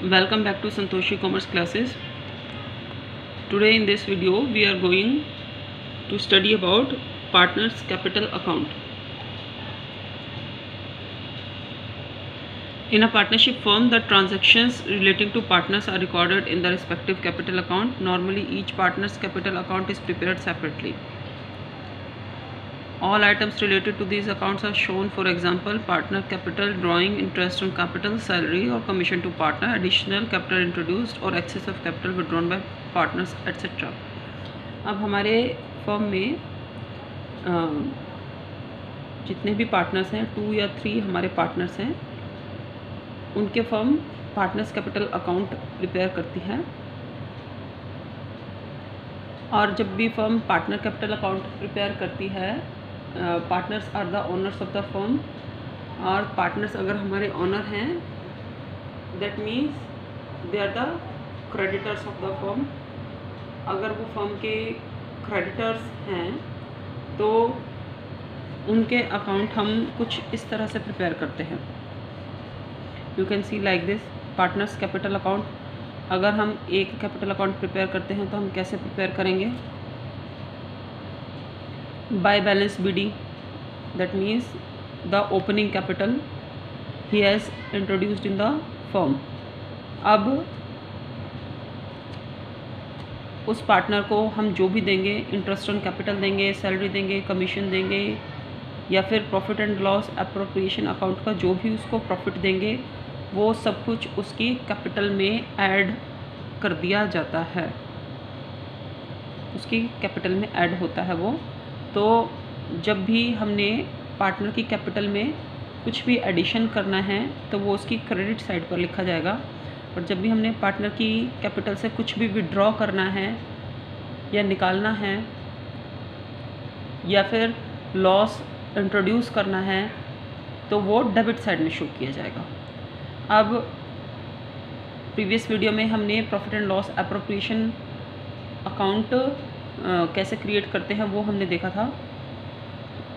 Welcome back to Santoshi Commerce classes. Today in this video we are going to study about partners capital account. In a partnership firm, the transactions relating to partners are recorded in the respective capital account. Normally each partner's capital account is prepared separately. All items related to these accounts are shown. For example, partner capital, drawing interest on capital, salary or commission to partner, additional capital introduced or excess of capital withdrawn by partners, etc. अब हमारे firm में जितने भी partners हैं, 2 या 3 हमारे partners हैं, उनके firm partners capital account prepare करती है। और जब भी firm partner capital account prepare करती है, partners are the owners of the firm, और पार्टनर्स अगर हमारे ओनर हैं, that means they are the creditors of the firm. अगर वो फर्म के क्रेडिटर्स हैं तो उनके अकाउंट हम कुछ इस तरह से प्रिपेयर करते हैं। You can C like this partners capital account. अगर हम एक कैपिटल अकाउंट प्रिपेयर करते हैं तो हम कैसे प्रिपेयर करेंगे? By balance BD, that means the opening capital he has introduced in the firm. अब उस पार्टनर को हम जो भी देंगे, इंटरेस्ट ऑन कैपिटल देंगे, सैलरी देंगे, कमीशन देंगे, या फिर profit and loss appropriation account का जो भी उसको प्रॉफिट देंगे, वो सब कुछ उसकी कैपिटल में ऐड कर दिया जाता है, उसकी कैपिटल में ऐड होता है वो। तो जब भी हमने पार्टनर की कैपिटल में कुछ भी एडिशन करना है तो वो उसकी क्रेडिट साइड पर लिखा जाएगा, और जब भी हमने पार्टनर की कैपिटल से कुछ भी विड्रॉ करना है या निकालना है या फिर लॉस इंट्रोड्यूस करना है तो वो डेबिट साइड में शो किया जाएगा। अब प्रीवियस वीडियो में हमने profit and loss appropriation account कैसे क्रिएट करते हैं वो हमने देखा था,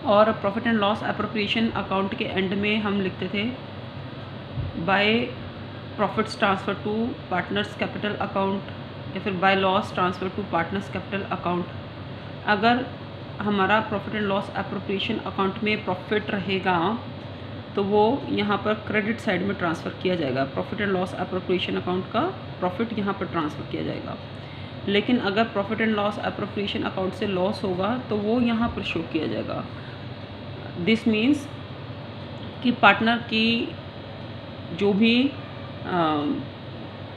और profit and loss appropriation account के एंड में हम लिखते थे by profits transfer to partners capital account या फिर by loss transfer to partners capital account. अगर हमारा profit and loss appropriation account में प्रॉफिट रहेगा तो वो यहाँ पर क्रेडिट साइड में ट्रांसफ़र किया जाएगा। Profit and loss appropriation account का प्रॉफिट यहाँ पर ट्रांसफ़र किया जाएगा। लेकिन अगर profit and loss appropriation account से लॉस होगा तो वो यहाँ पर शो किया जाएगा। दिस मीन्स कि पार्टनर की जो भी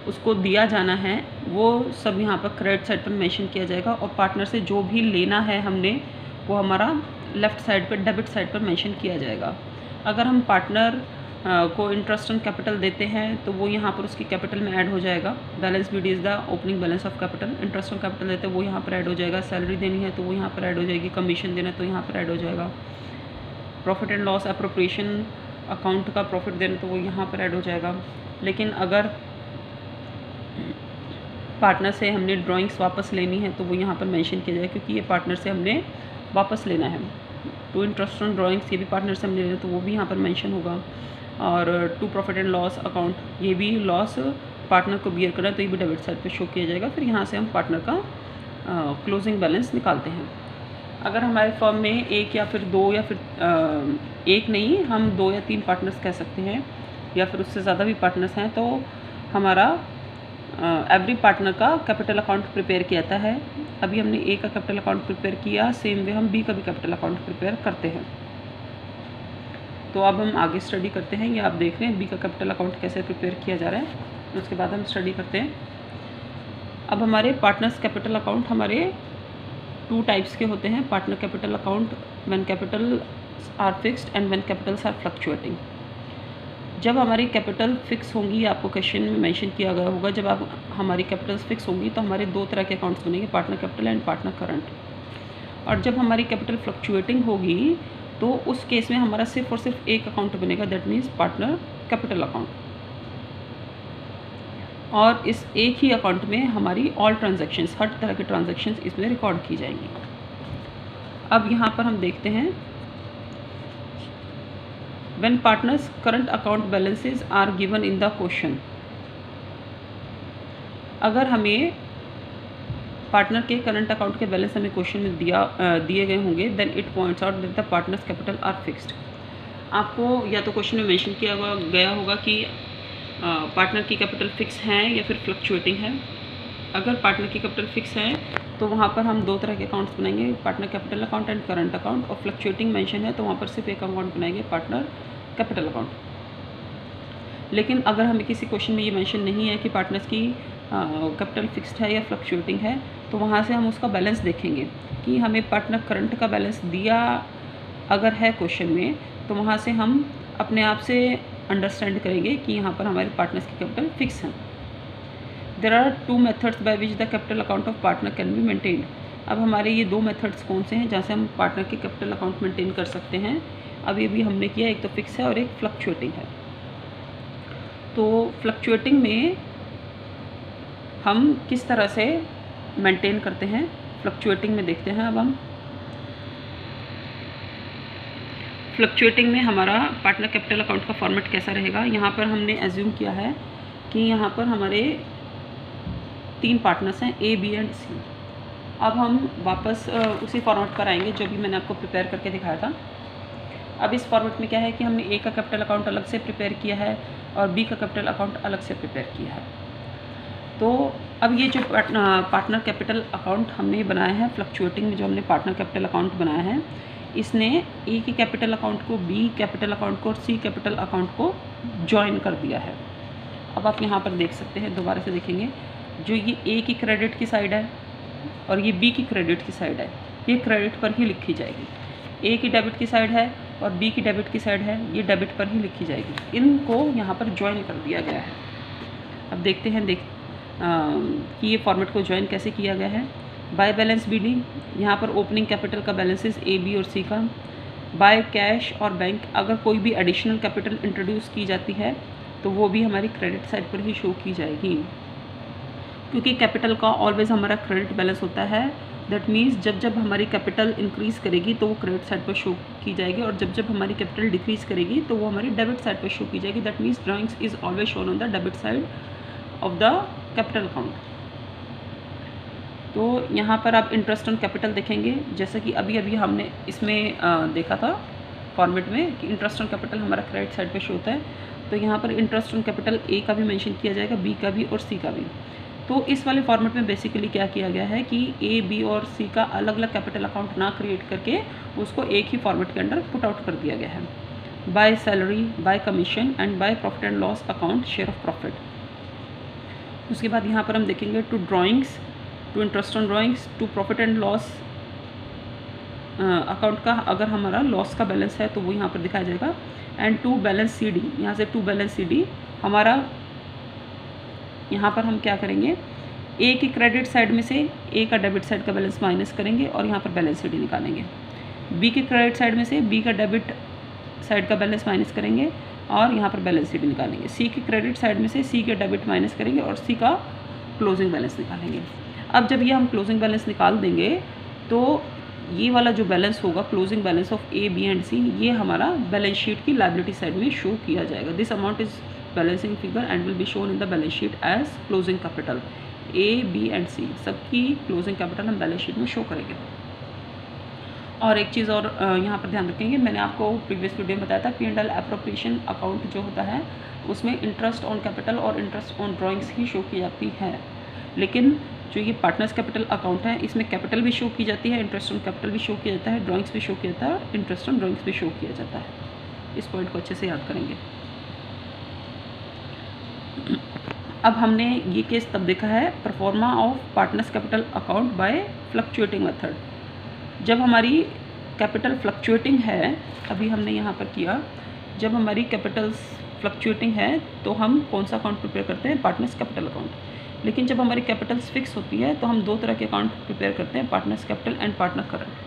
उसको दिया जाना है वो सब यहाँ पर क्रेडिट साइड पर मेंशन किया जाएगा, और पार्टनर से जो भी लेना है हमने वो हमारा लेफ़्ट साइड पर डेबिट साइड पर मेंशन किया जाएगा। अगर हम पार्टनर को इंटरेस्ट ऑन कैपिटल देते हैं तो वो यहाँ पर उसकी कैपिटल में ऐड हो जाएगा। Balance BD is the opening balance of capital. Interest on capital देते हैं वो यहाँ पर ऐड हो जाएगा। सैलरी देनी है तो वो यहाँ पर ऐड हो जाएगी। कमीशन देना है तो यहाँ पर ऐड हो जाएगा। Profit and loss appropriation account का प्रॉफिट देना तो वो यहाँ पर ऐड हो जाएगा। लेकिन अगर पार्टनर से हमने ड्राइंग्स वापस लेनी है तो वो यहाँ पर मेंशन किया जाएगा, क्योंकि ये पार्टनर से हमने वापस लेना है। टू इंटरेस्ट ऑन ड्राइंग्स ये भी पार्टनर से हमने लेना तो वो भी यहाँ पर मेंशन होगा। और to profit and loss account ये भी लॉस पार्टनर को बियर करना है तो ये भी डेबिट साइड पे शो किया जाएगा। फिर यहाँ से हम पार्टनर का क्लोजिंग बैलेंस निकालते हैं। अगर हमारे फर्म में एक या फिर 2 या फिर एक नहीं, हम 2 या 3 पार्टनर्स कह सकते हैं, या फिर उससे ज़्यादा भी पार्टनर्स हैं, तो हमारा एवरी पार्टनर का कैपिटल अकाउंट प्रिपेयर किया जाता है। अभी हमने A का कैपिटल अकाउंट प्रिपेयर किया, सेम वे हम B का भी कैपिटल अकाउंट प्रिपेयर करते हैं। तो अब हम आगे स्टडी करते हैं। ये आप देख रहे हैं B का कैपिटल अकाउंट कैसे प्रिपेयर किया जा रहा है, उसके बाद हम स्टडी करते हैं। अब हमारे पार्टनर्स कैपिटल अकाउंट हमारे 2 टाइप्स के होते हैं। Partner capital account when capital are fixed and when capitals are fluctuating. जब हमारी कैपिटल फिक्स होंगी, आपको क्वेश्चन में मेंशन किया गया होगा, जब आप हमारी कैपिटल्स फिक्स होंगी तो हमारे 2 तरह के अकाउंट्स बनेंगे, partner capital and partner current. और जब हमारी कैपिटल फ्लक्चुएटिंग होगी तो उस केस में हमारा सिर्फ और सिर्फ एक अकाउंट बनेगा, that means partner capital account. और इस एक ही अकाउंट में हमारी ऑल ट्रांजैक्शंस, हर तरह के ट्रांजैक्शंस इसमें रिकॉर्ड की जाएंगी। अब यहाँ पर हम देखते हैं when partners current account balances are given in the question, अगर हमें पार्टनर के करंट अकाउंट के बैलेंस हमें क्वेश्चन में दिए गए होंगे, then it points out that the partners capital are fixed. आपको या तो क्वेश्चन में मेंशन किया गया होगा कि पार्टनर की कैपिटल फिक्स हैं या फिर फ्लक्चुएटिंग है। अगर पार्टनर की कैपिटल फिक्स है तो वहाँ पर हम दो तरह के अकाउंट्स बनाएंगे, partner capital account and current account. और फ्लक्चुएटिंग मेंशन है तो वहाँ पर सिर्फ एक अकाउंट बनाएंगे, पार्टनर कैपिटल अकाउंट। लेकिन अगर हमें किसी क्वेश्चन में ये मेंशन नहीं है कि पार्टनर्स की कैपिटल फिक्स्ड है या फ्लक्चुएटिंग है, तो वहाँ से हम उसका बैलेंस देखेंगे कि हमें पार्टनर करंट का बैलेंस दिया अगर है क्वेश्चन में, तो वहाँ से हम अपने आप से अंडरस्टैंड करेंगे कि यहाँ पर हमारे पार्टनर्स की कैपिटल फिक्स हैं। There are 2 methods by which the capital account of partner can be maintained. अब हमारे ये 2 मेथड्स कौन से हैं जहाँ से हम पार्टनर के कैपिटल अकाउंट मेंटेन कर सकते हैं। अभी हमने किया, एक तो फिक्स है और एक फ्लक्चुएटिंग है। तो फ्लक्चुएटिंग में हम किस तरह से मेंटेन करते हैं, फ्लक्चुएटिंग में देखते हैं। अब हम फ्लक्चुएटिंग में हमारा पार्टनर कैपिटल अकाउंट का फॉर्मेट कैसा रहेगा। यहाँ पर हमने एज्यूम किया है कि यहाँ पर हमारे 3 पार्टनर्स हैं, ए, बी एंड सी। अब हम वापस उसी फॉर्मेट पर आएंगे जो भी मैंने आपको प्रिपेयर करके दिखाया था। अब इस फॉर्मेट में क्या है कि हमने ए का कैपिटल अकाउंट अलग से प्रिपेयर किया है और बी का कैपिटल अकाउंट अलग से प्रिपेयर किया है। तो अब ये जो पार्टनर कैपिटल अकाउंट हमने बनाया है फ्लक्चुएटिंग में, जो हमने पार्टनर कैपिटल अकाउंट बनाया है, इसने ए के कैपिटल अकाउंट को, बी कैपिटल अकाउंट को और सी कैपिटल अकाउंट को ज्वाइन कर दिया है। अब आप यहाँ पर देख सकते हैं, दोबारा से देखेंगे, जो ये ए की क्रेडिट की साइड है और ये बी की क्रेडिट की साइड है, ये क्रेडिट पर ही लिखी जाएगी। ए की डेबिट की साइड है और बी की डेबिट की साइड है, ये डेबिट पर ही लिखी जाएगी। इनको यहाँ पर ज्वाइन कर दिया गया है। अब देखते हैं कि ये फॉर्मेट को ज्वाइन कैसे किया गया है। बाय बैलेंस बी डी, यहाँ पर ओपनिंग कैपिटल का बैलेंसेस ए, बी और सी का। बाय कैश और बैंक, अगर कोई भी एडिशनल कैपिटल इंट्रोड्यूस की जाती है तो वो भी हमारी क्रेडिट साइड पर ही शो की जाएगी, क्योंकि कैपिटल का ऑलवेज हमारा क्रेडिट बैलेंस होता है। दैट मीन्स जब हमारी कैपिटल इंक्रीज़ करेगी तो वो क्रेडिट साइड पर शो की जाएगी, और जब हमारी कैपिटल डिक्रीज़ करेगी तो वो हमारी डेबिट साइड पर शो की जाएगी। That means drawings is always shown on the debit side of the capital account. तो यहाँ पर आप इंटरेस्ट ऑन कैपिटल देखेंगे, जैसे कि अभी हमने इसमें देखा था फॉर्मेट में कि इंटरेस्ट ऑन कैपिटल हमारा क्रेडिट साइड पे शो होता है। तो यहाँ पर इंटरेस्ट ऑन कैपिटल ए का भी मेंशन किया जाएगा, बी का भी और सी का भी। तो इस वाले फॉर्मेट में बेसिकली क्या किया गया है कि ए, बी और सी का अलग अलग कैपिटल अकाउंट ना क्रिएट करके उसको एक ही फॉर्मेट के अंडर पुट आउट कर दिया गया है। By salary, by commission and by profit and loss account, share of profit. उसके बाद यहाँ पर हम देखेंगे to drawings, to interest on drawings, to profit and loss account का अगर हमारा लॉस का बैलेंस है तो वो यहाँ पर दिखाया जाएगा। And to balance C D, यहाँ से टू बैलेंस सी डी हमारा, यहाँ पर हम क्या करेंगे, ए की क्रेडिट साइड में से ए का डेबिट साइड का बैलेंस माइनस करेंगे और यहाँ पर बैलेंस सी डी निकालेंगे। बी की क्रेडिट साइड में से बी का डेबिट साइड का बैलेंस माइनस करेंगे और यहाँ पर बैलेंस सी डी निकालेंगे। सी की क्रेडिट साइड में से सी के डेबिट माइनस करेंगे और सी का क्लोजिंग बैलेंस निकालेंगे। अब जब ये हम क्लोजिंग बैलेंस निकाल देंगे तो ये वाला जो बैलेंस होगा, closing balance of A, B and C, ये हमारा बैलेंस शीट की लायबिलिटी साइड में शो किया जाएगा। This amount is balancing figure and will be shown in the balance sheet as closing capital. A, B and C सबकी closing capital हम balance sheet में show करेंगे। और एक चीज़ और यहाँ पर ध्यान रखेंगे, मैंने आपको प्रीवियस वीडियो में बताया था P&L एप्रोप्रिएशन अकाउंट जो होता है उसमें इंटरेस्ट ऑन कैपिटल और interest on drawings he show की जाती है, लेकिन जो ये पार्टनर्स कैपिटल अकाउंट है इसमें कैपिटल भी शो की जाती है, इंटरेस्ट ऑन कैपिटल भी शो किया जाता है, ड्राइंग्स भी शो किया जाता है, इंटरेस्ट ऑन ड्राइंग्स भी शो किया जाता है। इस पॉइंट को अच्छे से याद करेंगे। अब हमने ये केस तब देखा है pro forma of partners capital account by fluctuating method. जब हमारी कैपिटल फ्लक्चुएटिंग है, अभी हमने यहाँ पर किया, जब हमारी कैपिटल्स फ्लक्चुएटिंग है तो हम कौन सा अकाउंट प्रिपेयर करते हैं, पार्टनर्स कैपिटल अकाउंट। लेकिन जब हमारी कैपिटल्स फिक्स होती है तो हम दो तरह के अकाउंट प्रिपेयर करते हैं, partners capital and partner current.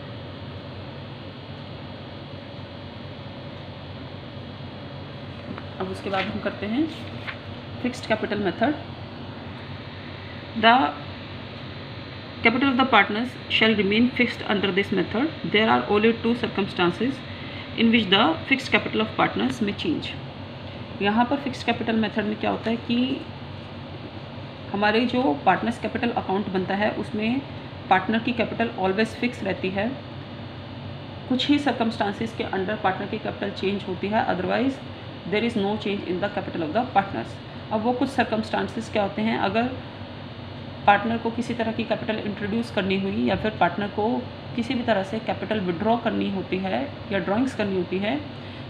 अब उसके बाद हम करते हैं fixed capital method. The capital of the partners shall remain fixed under this method. There are only two circumstances in which the fixed capital of partners may change. यहाँ पर fixed capital method में क्या होता है कि हमारे जो partners capital account बनता है उसमें पार्टनर की कैपिटल ऑलवेज फिक्स रहती है। कुछ ही सर्कमस्टांसिस के अंडर पार्टनर की कैपिटल चेंज होती है, otherwise there is no change in the capital of the partners. अब वो कुछ सर्कमस्टांसिस क्या होते हैं, अगर पार्टनर को किसी तरह की कैपिटल इंट्रोड्यूस करनी हुई या फिर पार्टनर को किसी भी तरह से कैपिटल विड्रॉ करनी होती है या ड्राइंग्स करनी होती है,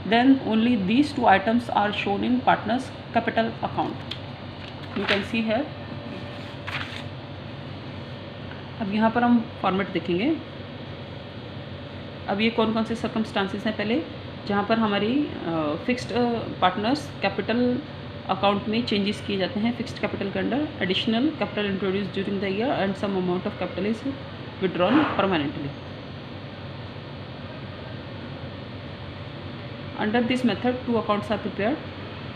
then only these 2 items are shown in partners capital account. You can see है। अब यहाँ पर हम फॉर्मेट देखेंगे। अब ये कौन कौन से सर्कमस्टांसिस हैं, पहले जहाँ पर हमारी फिक्स्ड पार्टनर्स कैपिटल अकाउंट में चेंजेस किए जाते हैं फिक्स्ड कैपिटल के under. Additional capital introduce during the year and some amount of capital is withdrawn permanently. Under this method 2 accounts are prepared,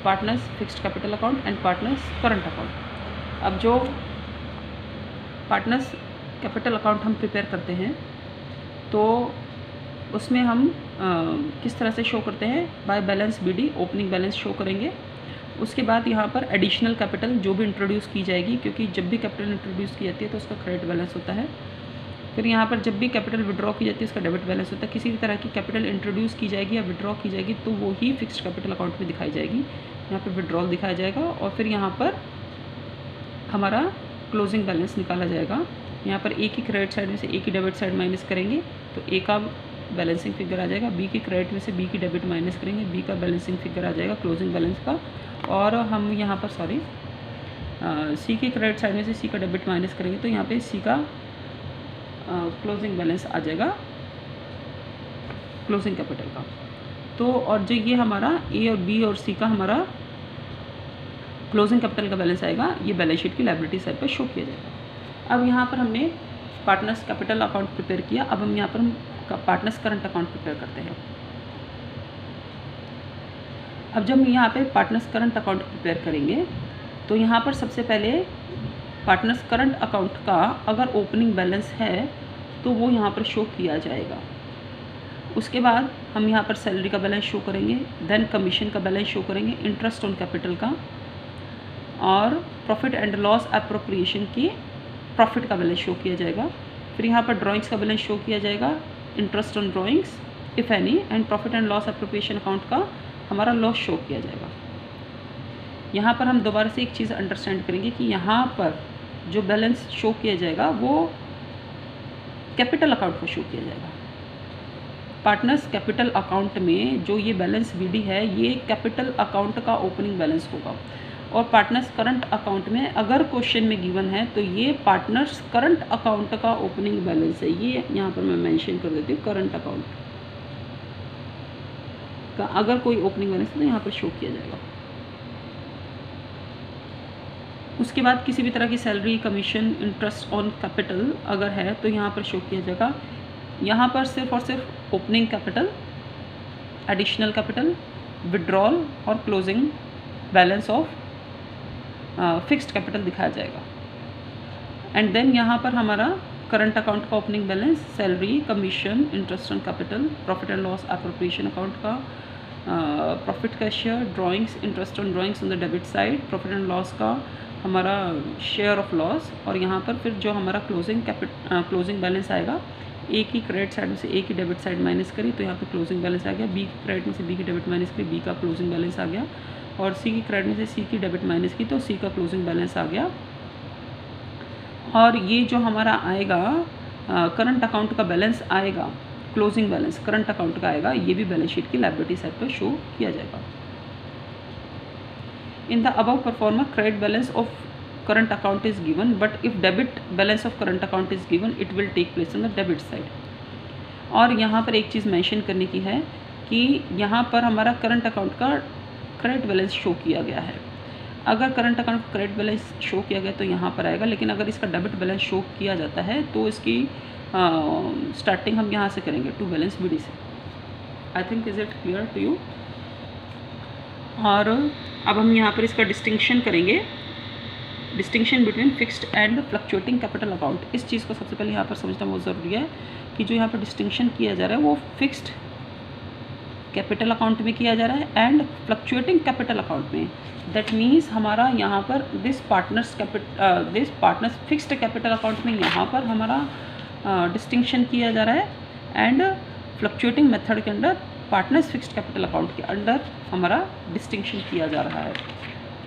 partners fixed capital account and partners current account. अब जो partners capital account हम prepare करते हैं तो उसमें हम किस तरह से शो करते हैं, by balance BD opening balance show करेंगे। उसके बाद यहाँ पर एडिशनल कैपिटल जो भी इंट्रोड्यूस की जाएगी, क्योंकि जब भी कैपिटल इंट्रोड्यूस की जाती है तो उसका क्रेडिट बैलेंस होता है। फिर यहाँ पर जब भी कैपिटल विड्रॉ की जाती है उसका डेबिट बैलेंस होता है। किसी भी तरह की कैपिटल इंट्रोड्यूस की जाएगी या विड्रॉ की जाएगी तो वो ही फिक्स्ड कैपिटल अकाउंट में दिखाई जाएगी। यहाँ पर विड्रॉल दिखाया जाएगा और फिर यहाँ पर हमारा क्लोजिंग बैलेंस निकाला जाएगा। यहाँ पर ए की क्रेडिट साइड में से ए की डेबिट साइड माइनस करेंगे तो ए का बैलेंसिंग फिगर आ जाएगा, बी की क्रेडिट में से बी की डेबिट माइनस करेंगे, बी का बैलेंसिंग फिगर आ जाएगा क्लोजिंग बैलेंस का। और हम यहाँ पर सी की क्रेडिट साइड में से सी का डेबिट माइनस करेंगे तो यहाँ पे सी का क्लोजिंग बैलेंस आ जाएगा क्लोजिंग कैपिटल का। तो और जो ये हमारा ए और बी और सी का हमारा क्लोजिंग कैपिटल का बैलेंस आएगा, ये बैलेंस शीट की लायबिलिटी साइड पर शो किया जाएगा। अब यहाँ पर हमने पार्टनर्स कैपिटल अकाउंट प्रिपेयर किया। अब हम यहाँ पर पार्टनर्स करंट अकाउंट प्रिपेयर करते हैं। अब जब हम यहाँ पे पार्टनर्स करंट अकाउंट प्रिपेयर करेंगे तो यहाँ पर सबसे पहले पार्टनर्स करंट अकाउंट का अगर ओपनिंग बैलेंस है तो वो यहाँ पर शो किया जाएगा। उसके बाद हम यहाँ पर सैलरी का बैलेंस शो करेंगे, देन कमीशन का बैलेंस शो करेंगे, इंटरेस्ट ऑन कैपिटल का, और प्रॉफिट एंड लॉस एप्रोप्रिएशन की प्रॉफिट का बैलेंस शो किया जाएगा। फिर यहाँ पर ड्राइंग्स का बैलेंस शो किया जाएगा, interest on drawings if any, and profit and loss appropriation account का हमारा लॉस शो किया जाएगा। यहाँ पर हम दोबारा से एक चीज़ अंडरस्टैंड करेंगे कि यहाँ पर जो बैलेंस शो किया जाएगा वो कैपिटल अकाउंट को शो किया जाएगा। पार्टनर्स कैपिटल अकाउंट में जो ये बैलेंस BD है ये कैपिटल अकाउंट का ओपनिंग बैलेंस होगा। और पार्टनर्स करंट अकाउंट में अगर क्वेश्चन में गिवन है तो ये पार्टनर्स करंट अकाउंट का ओपनिंग बैलेंस है। ये यहाँ पर मैं मेंशन कर देती हूँ, करंट अकाउंट का अगर कोई ओपनिंग बैलेंस है तो यहाँ पर शो किया जाएगा। उसके बाद किसी भी तरह की salary, commission, interest on capital अगर है तो यहाँ पर शो किया जाएगा। यहाँ पर सिर्फ और सिर्फ opening capital, additional capital, withdrawal और closing balance of fixed capital दिखाया जाएगा। एंड देन यहाँ पर हमारा करंट अकाउंट का opening balance, salary, commission, interest on capital, profit and loss appropriation account का, प्रॉफिट का share, drawings, interest on drawings on the debit side, profit and loss का हमारा शेयर ऑफ लॉस, और यहाँ पर फिर जो हमारा क्लोजिंग बैलेंस आएगा, ए की क्रेडिट साइड में से ए की डेबिट साइड माइनस करी तो यहाँ पे क्लोजिंग बैलेंस आ गया, बी की क्रेडिट में से बी की डेबिट माइनस करी, बी का क्लोजिंग बैलेंस आ गया, और सी की क्रेडिट में से सी की डेबिट माइनस की तो सी का क्लोजिंग बैलेंस आ गया। और ये जो हमारा आएगा करंट अकाउंट का बैलेंस आएगा, क्लोजिंग बैलेंस करंट अकाउंट का आएगा, ये भी बैलेंस शीट की लायबिलिटी साइड पर शो किया जाएगा। In the above performer credit balance of current account is given, but if debit balance of current account is given it will take place on the debit side। और यहाँ पर एक चीज़ mention करने की है कि यहाँ पर हमारा करंट अकाउंट का क्रेडिट बैलेंस शो किया गया है। अगर करंट अकाउंट का क्रेडिट बैलेंस शो किया गया तो यहाँ पर आएगा, लेकिन अगर इसका डेबिट बैलेंस शो किया जाता है तो इसकी स्टार्टिंग हम यहाँ से करेंगे टू बैलेंस BD से। I think is it clear to you. और अब हम यहाँ पर इसका डिस्टिंक्शन करेंगे, distinction between fixed and fluctuating capital account. इस चीज़ को सबसे पहले यहाँ पर समझना बहुत ज़रूरी है कि जो यहाँ पर डिस्टिंक्शन किया जा रहा है वो फिक्स्ड कैपिटल अकाउंट में किया जा रहा है एंड फ्लक्चुएटिंग कैपिटल अकाउंट में। दैट मीन्स हमारा यहाँ पर this partners fixed capital account में यहाँ पर हमारा डिस्टिंक्शन किया जा रहा है एंड फ्लक्चुएटिंग मेथड के अंदर पार्टनर्स फिक्स्ड कैपिटल अकाउंट के अंदर हमारा डिस्टिंक्शन किया जा रहा है।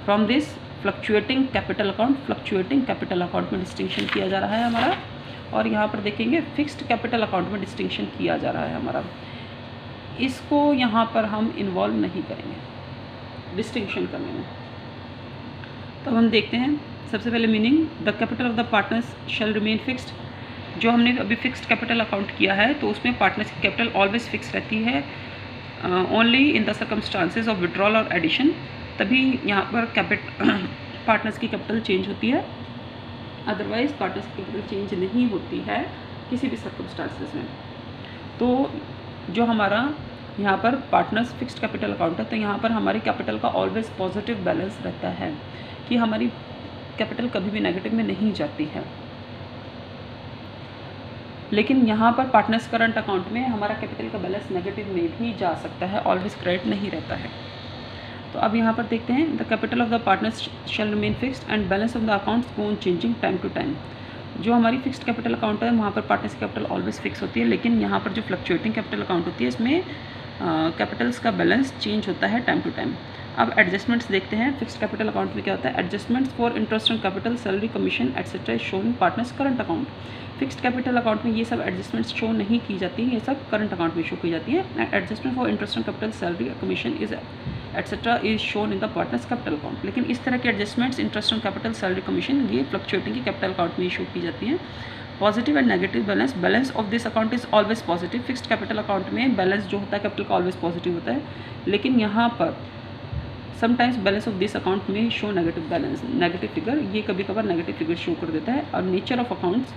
From this fluctuating capital account में डिस्टिंक्शन किया जा रहा है हमारा, और यहाँ पर देखेंगे फिक्स्ड कैपिटल अकाउंट में डिस्टिंक्शन किया जा रहा है हमारा। इसको यहाँ पर हम इन्वॉल्व नहीं करेंगे डिस्टिंक्शन करने में। तो हम देखते हैं सबसे पहले meaning, the capital of the partners shall remain fixed. जो हमने अभी फिक्स्ड कैपिटल अकाउंट किया है तो उसमें पार्टनर्स की कैपिटल ऑलवेज फिक्स रहती है, only in the circumstances of withdrawal और एडिशन, तभी यहाँ पर पार्टनर्स की कैपिटल चेंज होती है, अदरवाइज पार्टनर्स की कैपिटल चेंज नहीं होती है किसी भी सर्कमस्टांसेस में। तो जो हमारा यहाँ पर पार्टनर्स फिक्स्ड कैपिटल अकाउंट है तो यहाँ पर हमारी कैपिटल का ऑलवेज पॉजिटिव बैलेंस रहता है कि हमारी कैपिटल कभी भी नेगेटिव में नहीं जाती है। लेकिन यहाँ पर पार्टनर्स करंट अकाउंट में हमारा कैपिटल का बैलेंस नेगेटिव में भी जा सकता है, ऑलवेज क्रेडिट नहीं रहता है। तो अब यहाँ पर देखते हैं, the capital of the partners shall remain fixed and balance of the accounts go on changing time to time. जो हमारी फिक्स्ड कैपिटल अकाउंट है वहाँ पर पार्टनर्स की कैपिटल ऑलवेज फिक्स होती है, लेकिन यहाँ पर जो फ्लक्चुएटिंग कैपिटल अकाउंट होती है इसमें कैपिटल्स का बैलेंस चेंज होता है टाइम टू टाइम। अब एडजस्टमेंट्स देखते हैं, फिक्स्ड कैपिटल अकाउंट में क्या होता है। Adjustments for interest on capital, salary, commission etcetera is shown in partners current account. Fixed capital account में ये सब एडजस्टमेंट्स शो नहीं की जाती हैं, ये सब करंट अकाउंट में शो की जाती है। Adjustment for interest on capital, salary, commission is etcetera is shown in the partners capital account. लेकिन इस तरह के adjustments interest on capital, salary, commission ये फ्लक्चुएटिंग की कैपिटल अकाउंट में शो की जाती हैं। Positive and negative balance of this account is always positive. Fixed capital account में बैलेंस जो होता है कैपिटल का ऑलवेज पॉजिटिव होता है, लेकिन यहाँ पर sometimes balance of this account में शो नेगेटिव फिगर, ये कभी कभार नेगेटिव फिगर शो कर देता है। और nature of accounts,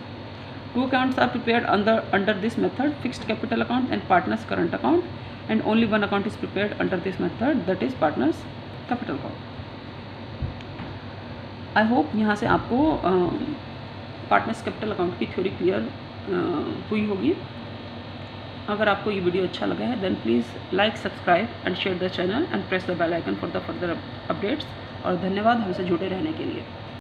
two accounts are prepared under this method, fixed capital account and partners current account, and only one account is prepared under this method, that is partners capital account. I hope यहाँ से आपको partners capital account की theory clear हुई होगी। अगर आपको ये video अच्छा लगा है then please like, subscribe and share the channel and press the bell icon for the further updates. और धन्यवाद हमसे जुड़े रहने के लिए।